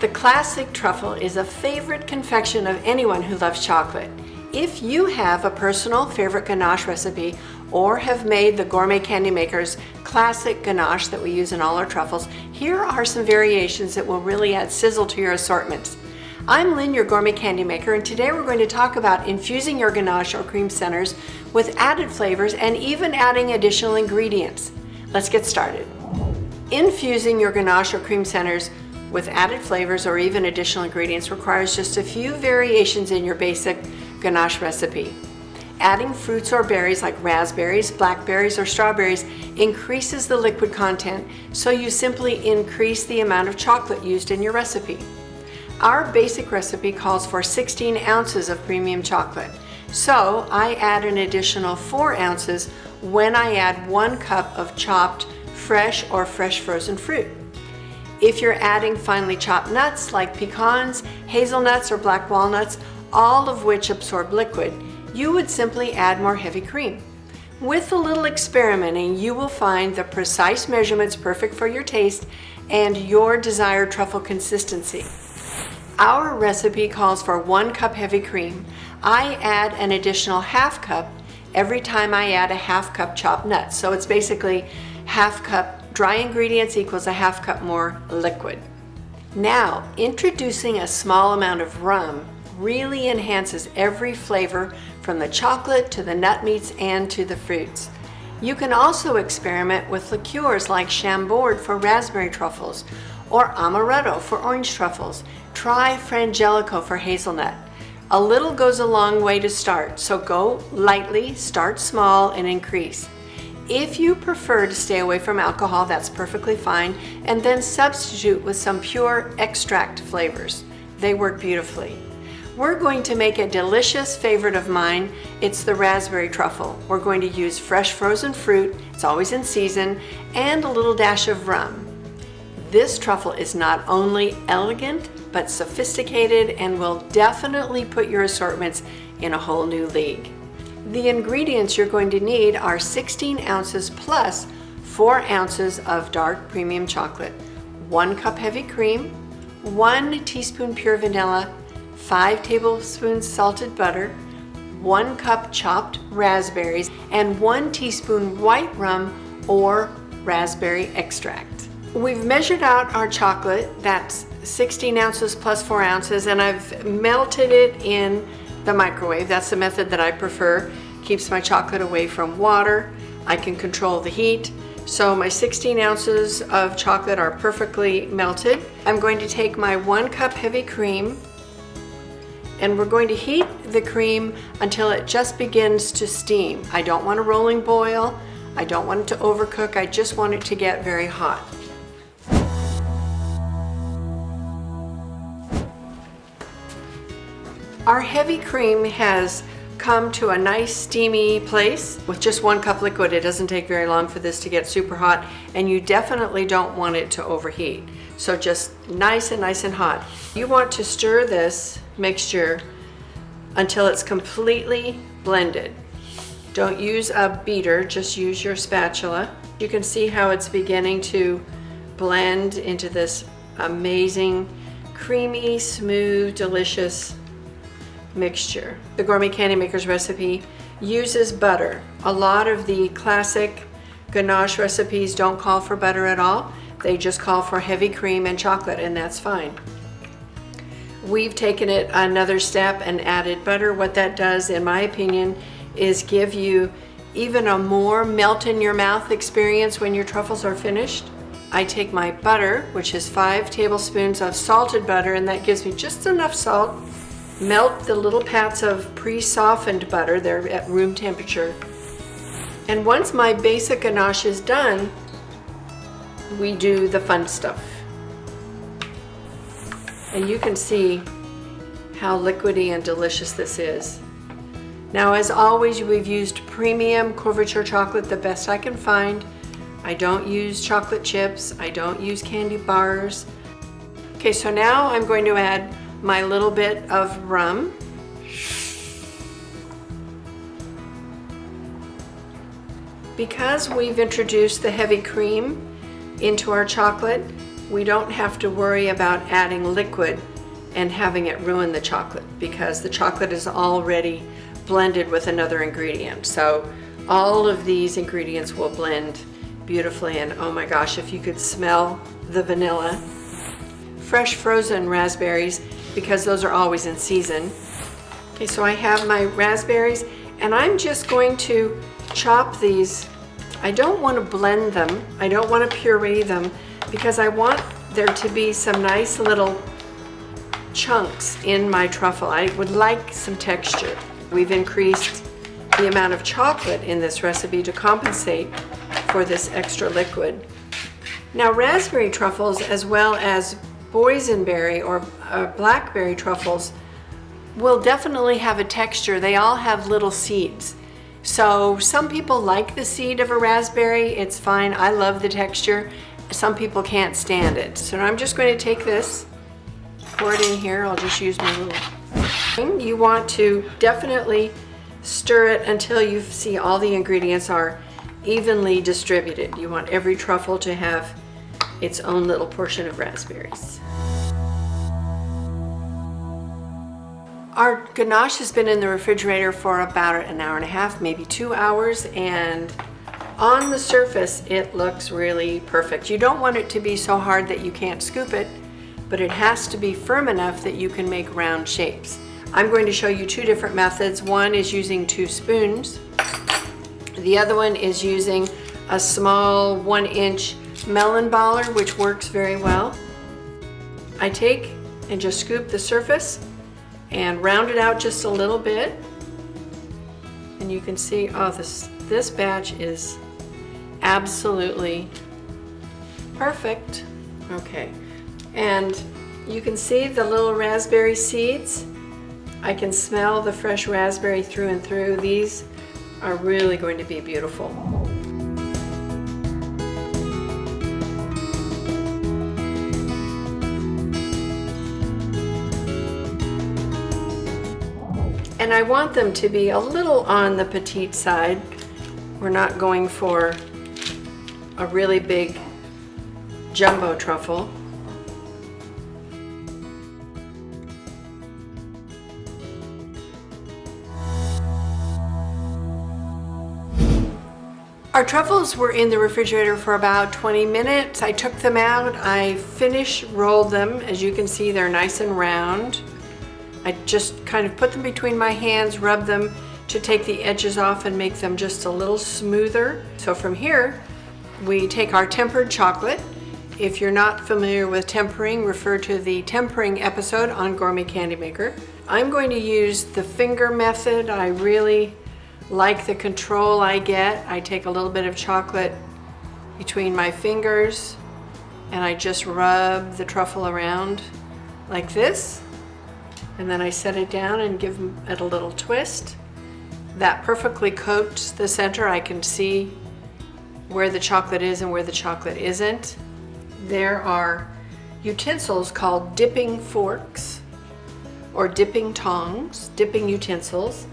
The classic truffle is a favorite confection of anyone who loves chocolate. If you have a personal favorite ganache recipe or have made the Gourmet Candy Maker's classic ganache that we use in all our truffles, here are some variations that will really add sizzle to your assortments. I'm Lynn, your Gourmet Candy Maker, and today we're going to talk about infusing your ganache or cream centers with added flavors and even adding additional ingredients. Let's get started. Infusing your ganache or cream centers with added flavors or even additional ingredients requires just a few variations in your basic ganache recipe. Adding fruits or berries like raspberries, blackberries, or strawberries increases the liquid content, so you simply increase the amount of chocolate used in your recipe. Our basic recipe calls for 16 ounces of premium chocolate, so I add an additional 4 ounces when I add 1 cup of chopped fresh or fresh frozen fruit. If you're adding finely chopped nuts like pecans, hazelnuts, or black walnuts, all of which absorb liquid, you would simply add more heavy cream. With a little experimenting, you will find the precise measurements perfect for your taste and your desired truffle consistency. Our recipe calls for 1 cup heavy cream. I add an additional ½ cup every time I add a ½ cup chopped nuts. So it's basically ½ cup dry ingredients equals a ½ cup more liquid. Now, introducing a small amount of rum really enhances every flavor from the chocolate to the nut meats and to the fruits. You can also experiment with liqueurs like Chambord for raspberry truffles or Amaretto for orange truffles. Try Frangelico for hazelnut. A little goes a long way to start, so go lightly, start small, and increase. If you prefer to stay away from alcohol, that's perfectly fine, and then substitute with some pure extract flavors. They work beautifully. We're going to make a delicious favorite of mine. It's the raspberry truffle. We're going to use fresh frozen fruit, it's always in season, and a little dash of rum. This truffle is not only elegant, but sophisticated and will definitely put your assortments in a whole new league. The ingredients you're going to need are 16 ounces plus 4 ounces of dark premium chocolate, 1 cup heavy cream, 1 teaspoon pure vanilla, 5 tablespoons salted butter, 1 cup chopped raspberries, and 1 teaspoon white rum or raspberry extract. We've measured out our chocolate, that's 16 ounces plus 4 ounces, and I've melted it in the microwave. That's the method that I prefer. Keeps my chocolate away from water. I can control the heat. So my 16 ounces of chocolate are perfectly melted. I'm going to take my 1 cup heavy cream, and we're going to heat the cream until it just begins to steam. I don't want a rolling boil. I don't want it to overcook. I just want it to get very hot. Our heavy cream has come to a nice steamy place. With just 1 cup liquid, it doesn't take very long for this to get super hot, and you definitely don't want it to overheat. So just nice and hot. You want to stir this mixture until it's completely blended. Don't use a beater, just use your spatula. You can see how it's beginning to blend into this amazing, creamy, smooth, delicious mixture. The Gourmet Candy Maker's recipe uses butter. A lot of the classic ganache recipes don't call for butter at all. They just call for heavy cream and chocolate, and that's fine. We've taken it another step and added butter. What that does, in my opinion, is give you even a more melt in your mouth experience when your truffles are finished. I take my butter, which is 5 tablespoons of salted butter, and that gives me just enough salt. Melt the little pats of pre-softened butter, they're at room temperature. And once my basic ganache is done, we do the fun stuff. And you can see how liquidy and delicious this is. Now, as always, we've used premium couverture chocolate, the best I can find. I don't use chocolate chips, I don't use candy bars. Okay, so now I'm going to add my little bit of rum. Because we've introduced the heavy cream into our chocolate, we don't have to worry about adding liquid and having it ruin the chocolate, because the chocolate is already blended with another ingredient. So all of these ingredients will blend beautifully, and oh my gosh, if you could smell the vanilla. Fresh frozen raspberries, because those are always in season. Okay, so I have my raspberries, and I'm just going to chop these. I don't want to blend them, I don't want to puree them, because I want there to be some nice little chunks in my truffle. I would like some texture. We've increased the amount of chocolate in this recipe to compensate for this extra liquid. Now, raspberry truffles, as well as boysenberry or blackberry truffles, will definitely have a texture. They all have little seeds. So some people like the seed of a raspberry, it's fine. I love the texture. Some people can't stand it. So I'm just going to take this, pour it in here. I'll just use my little. You want to definitely stir it until you see all the ingredients are evenly distributed. You want every truffle to have its own little portion of raspberries. Our ganache has been in the refrigerator for about an hour and a half, maybe 2 hours, and on the surface it looks really perfect. You don't want it to be so hard that you can't scoop it, but it has to be firm enough that you can make round shapes. I'm going to show you two different methods. One is using 2 spoons. The other one is using a small 1-inch melon baller, which works very well. I take and just scoop the surface and round it out just a little bit. And you can see, oh, this batch is absolutely perfect. Okay, and you can see the little raspberry seeds. I can smell the fresh raspberry through and through. These are really going to be beautiful. And I want them to be a little on the petite side. We're not going for a really big jumbo truffle. Our truffles were in the refrigerator for about 20 minutes. I took them out, I rolled them. As you can see, they're nice and round. I just kind of put them between my hands, rub them to take the edges off and make them just a little smoother. So from here, we take our tempered chocolate. If you're not familiar with tempering, refer to the tempering episode on Gourmet Candy Maker. I'm going to use the finger method. I really like the control I get. I take a little bit of chocolate between my fingers and I just rub the truffle around like this. And then I set it down and give it a little twist. That perfectly coats the center. I can see where the chocolate is and where the chocolate isn't. There are utensils called dipping forks or dipping tongs, dipping utensils.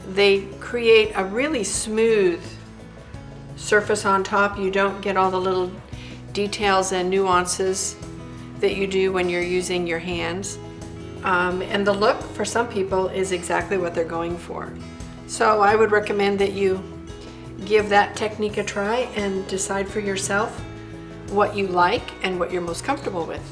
They create a really smooth surface on top. You don't get all the little details and nuances that you do when you're using your hands. And the look for some people is exactly what they're going for. So I would recommend that you give that technique a try and decide for yourself what you like and what you're most comfortable with.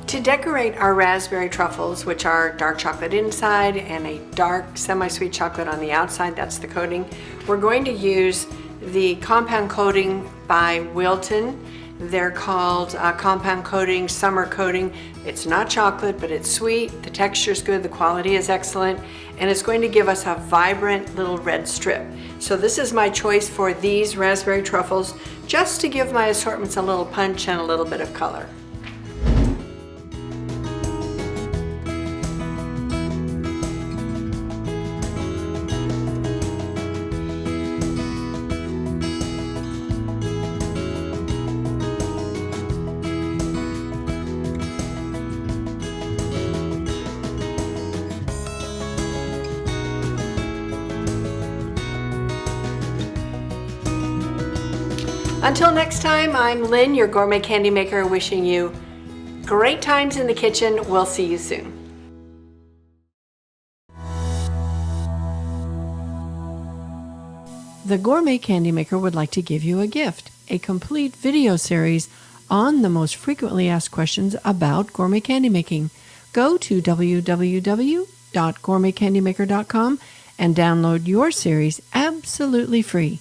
To decorate our raspberry truffles, which are dark chocolate inside and a dark semi-sweet chocolate on the outside, that's the coating, we're going to use the compound coating by Wilton. They're called compound coating, summer coating. It's not chocolate, but it's sweet, the texture's good, the quality is excellent, and it's going to give us a vibrant little red strip. So this is my choice for these raspberry truffles, just to give my assortments a little punch and a little bit of color. Until next time, I'm Lynn, your Gourmet Candy Maker, wishing you great times in the kitchen. We'll see you soon. The Gourmet Candy Maker would like to give you a gift, a complete video series on the most frequently asked questions about gourmet candy making. Go to www.gourmetcandymaker.com and download your series absolutely free.